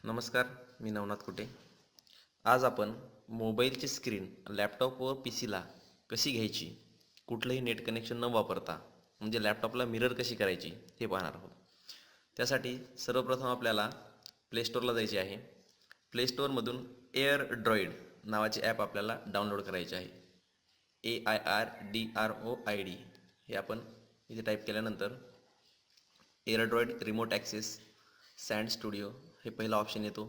नमस्कार, मी नवनाथ कुटे. आज आपण मोबाईलची स्क्रीन लॅपटॉप व पी सीला कशी घ्यायची, कुठलंही नेट कनेक्शन न वापरता, म्हणजे लॅपटॉपला मिरर कशी करायची हे पाहणार आहोत. त्यासाठी सर्वप्रथम आपल्याला प्ले स्टोअरला जायचे आहे. प्ले स्टोअरमधून एअर ड्रॉईड नावाचे ॲप आपल्याला डाउनलोड करायचे आहे. AIRDROID हे आपण इथे टाईप केल्यानंतर एअरड्रॉईड रिमोट ॲक्सेस सँड स्टुडिओ हे पहिला ऑप्शन येतो.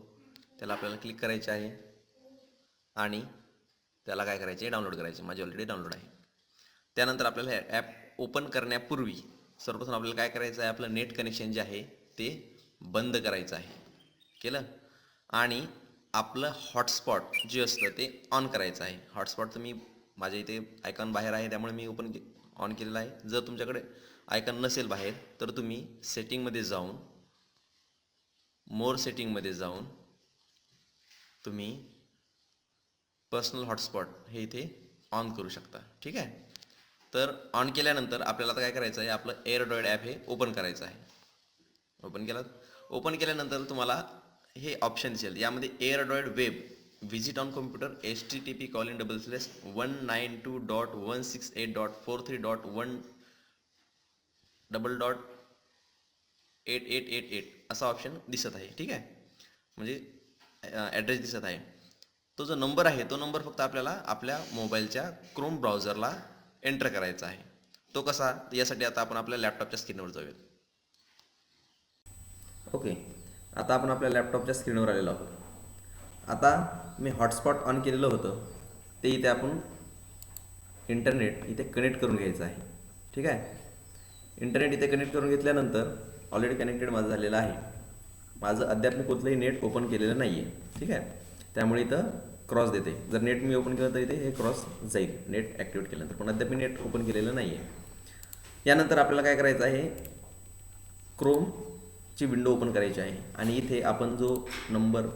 त्याला आपल्याला क्लिक करायचे आहे आणि त्याला काय करायचे आहे, डाउनलोड करायचे. माझे ऑलरेडी डाउनलोड आहे. त्यानंतर आपल्याला हे ॲप ओपन करण्यापूर्वी सर्वप्रथम आपल्याला काय करायचं आहे, आपलं नेट कनेक्शन जे आहे ते बंद करायचं आहे. केलं आणि आपलं हॉटस्पॉट जे असतं ते ऑन करायचं आहे. हॉटस्पॉट तर मी माझ्या इथे आयकॉन बाहेर आहे त्यामुळे मी ऑन केलेलं आहे. जर तुमच्याकडे आयकॉन नसेल बाहेर तर तुम्ही सेटिंगमध्ये जाऊन मोर सेटिंगमध्ये जाऊन तुम्ही पर्सनल हॉटस्पॉट हे इथे ऑन करू शकता. ठीक आहे. तर ऑन केल्यानंतर आपल्याला आता काय करायचं आहे, आपलं एअरड्रॉईड ॲप हे ओपन करायचं आहे. ओपन केल्यानंतर तुम्हाला हे ऑप्शन दिसेल. यामध्ये AirDroid web visit on computer http://192.168.430.1 असा ऑप्शन दिसत आहे. ठीक आहे. म्हणजे ॲड्रेस दिसत आहे. तो जो नंबर आहे तो नंबर फक्त आपल्याला आपल्या मोबाईलच्या क्रोम ब्राउझरला एंटर करायचा आहे. तो कसा, यासाठी आता आपण आपल्या लॅपटॉपच्या स्क्रीनवर जाऊयात. ओके, आता आपण आपल्या लॅपटॉपच्या स्क्रीनवर आलेलो आहोत. आता मी हॉटस्पॉट ऑन केलेलं होतं ते इथे आपण इंटरनेट इथे कनेक्ट करून घ्यायचं आहे. ठीक आहे. इंटरनेट इथे कनेक्ट करून घेतल्यानंतर ऑलरेडी कनेक्टेड माझं झालेलं आहे. माझं अद्याप मी कुठलंही नेट ओपन केलेलं नाही आहे. ठीक आहे. त्यामुळे इथं क्रॉस देते. जर नेट मी ओपन केलं तर इथे हे क्रॉस जाईल नेट ॲक्टिवेट केल्यानंतर, पण अद्याप मी नेट ओपन केलेलं नाही आहे. यानंतर आपल्याला काय करायचं आहे, क्रोमची विंडो ओपन करायची आहे आणि इथे आपण जो नंबर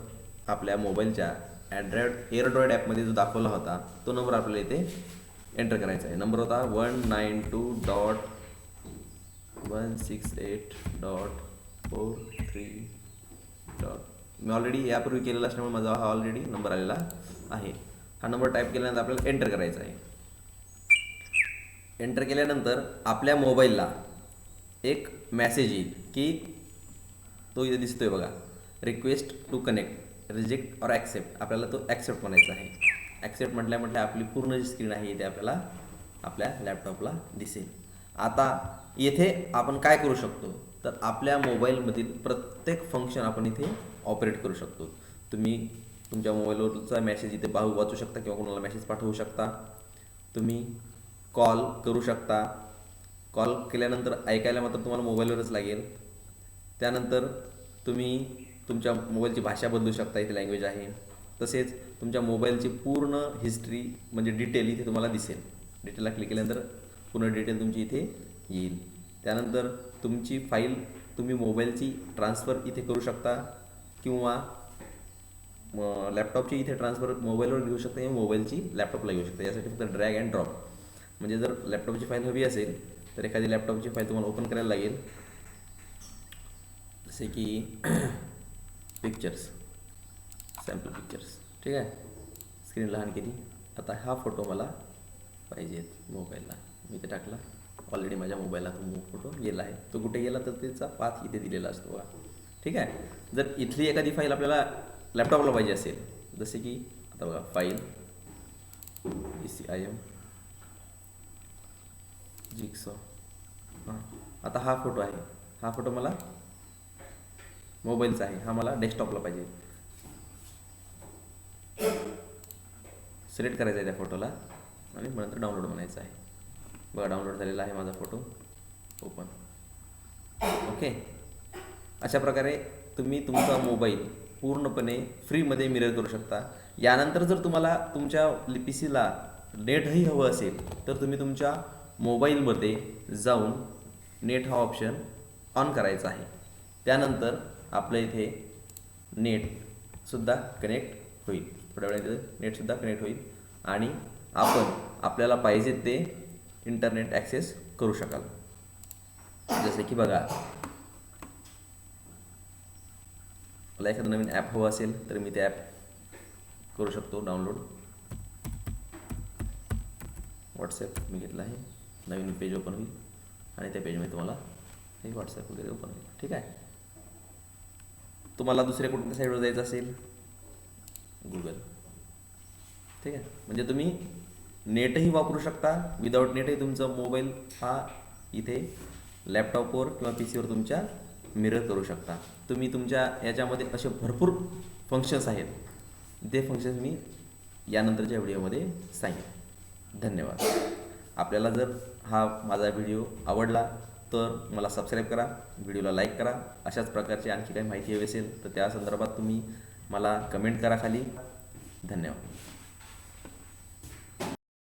आपल्या मोबाईलच्या एअरड्रॉईड ॲपमध्ये जो दाखवला होता तो नंबर आपल्याला इथे एंटर करायचा आहे. नंबर होता 192.168.43. मी ऑलरेडी यापूर्वी केलेला असल्यामुळे माझा हा ऑलरेडी नंबर आलेला आहे. हा नंबर टाईप केल्यानंतर आपल्याला एंटर करायचा आहे. एंटर केल्यानंतर आपल्या मोबाईलला एक मेसेज येईल की तो इथे दिसतोय बघा, रिक्वेस्ट टू कनेक्ट, रिजेक्ट और ॲक्सेप्ट. आपल्याला तो ॲक्सेप्ट म्हणायचा आहे. ॲक्सेप्ट म्हटल्या आपली पूर्ण जी स्क्रीन आहे इथे आपल्याला आपल्या लॅपटॉपला दिसेल. आता येथे आपण काय करू शकतो, तर आपल्या मोबाईलमधील प्रत्येक फंक्शन आपण इथे ऑपरेट करू शकतो. तुम्ही तुमच्या मोबाईलवरचा मेसेज इथे वाचू शकता किंवा कोणाला मेसेज पाठवू शकता. तुम्ही कॉल करू शकता. कॉल केल्यानंतर ऐकायला मात्र तुम्हाला मोबाईलवरच लागेल. त्यानंतर तुम्ही तुमच्या मोबाईलची भाषा बदलू शकता, इथे लँग्वेज आहे. तसेच तुमच्या मोबाईलची पूर्ण हिस्ट्री म्हणजे डिटेल इथे तुम्हाला दिसेल. डिटेलला क्लिक केल्यानंतर पूर्ण डिटेल तुमची इथे येईल. त्यानंतर तुमची फाईल तुम्ही मोबाईलची ट्रान्सफर इथे करू शकता किंवा लॅपटॉपची इथे ट्रान्सफर मोबाईलवर घेऊ शकता किंवा मोबाईलची लॅपटॉपला घेऊ शकता. यासाठी फक्त ड्रॅग अँड ड्रॉप. म्हणजे जर लॅपटॉपची फाईल हवी असेल तर एखादी लॅपटॉपची फाईल तुम्हाला ओपन करायला लागेल, जसे की पिक्चर्स, सॅम्पल पिक्चर्स. ठीक आहे. स्क्रीन लहान केली. आता हा फोटो मला पाहिजे मोबाईलला, मी ते टाकला. ऑलरेडी माझ्या मोबाईलला तो फोटो गेला आहे. तो कुठे गेला तर त्याचा पाथ इथे दिलेला असतो बघा. ठीक आहे. जर इथली एखादी फाईल आपल्याला लॅपटॉपला पाहिजे असेल, जसे की आता बघा फाईल ECIM जिक्सॉ. हां, आता हा फोटो आहे. हा फोटो मला मोबाईलचा आहे, हा मला डेस्कटॉपला पाहिजे. सिलेक्ट करायचा आहे त्या फोटोला आणि नंतर डाउनलोड म्हणायचं आहे. बघा डाउनलोड झालेला आहे माझा फोटो. ओपन. ओके. अशा प्रकारे तुम्ही तुमचा मोबाईल पूर्णपणे फ्रीमध्ये मिरर करू शकता. यानंतर जर तुम्हाला तुमच्या पी सीला नेटही हवं असेल तर तुम्ही तुमच्या मोबाईलमध्ये जाऊन नेट हा ऑप्शन ऑन करायचा आहे. त्यानंतर आपल्या इथे नेटसुद्धा कनेक्ट होईल. थोड्या वेळाने नेटसुद्धा कनेक्ट होईल आणि आपण आपल्याला पाहिजे ते इंटरनेट ॲक्सेस करू शकाल. जसे की बघा मला एखादं नवीन ॲप हवं असेल तर मी ते ॲप करू शकतो डाउनलोड. व्हॉट्सॲप मी घेतलं आहे, नवीन पेज ओपन होईल आणि त्या पेजमध्ये तुम्हाला हे व्हॉट्सॲप वगैरे ओपन होईल. ठीक आहे. तुम्हाला दुसऱ्या कुठल्या साईडवर जायचं असेल गुगल. ठीक आहे. म्हणजे तुम्ही नेटही वापरू शकता, विदाऊट नेटही तुमचा मोबाईल हा इथे लॅपटॉपवर किंवा पी सीवर तुमच्या मिरर करू शकता. तुम्ही तुमच्या याच्यामध्ये असे भरपूर फंक्शन्स आहेत, ते फंक्शन्स मी यानंतरच्या व्हिडिओमध्ये सांगेन. धन्यवाद. आपल्याला जर हा माझा व्हिडिओ आवडला तर मला सबस्क्राईब करा, व्हिडिओला लाईक करा. अशाच प्रकारची आणखी काही माहिती हवी असेल तर त्या संदर्भात तुम्ही मला कमेंट करा खाली. धन्यवाद.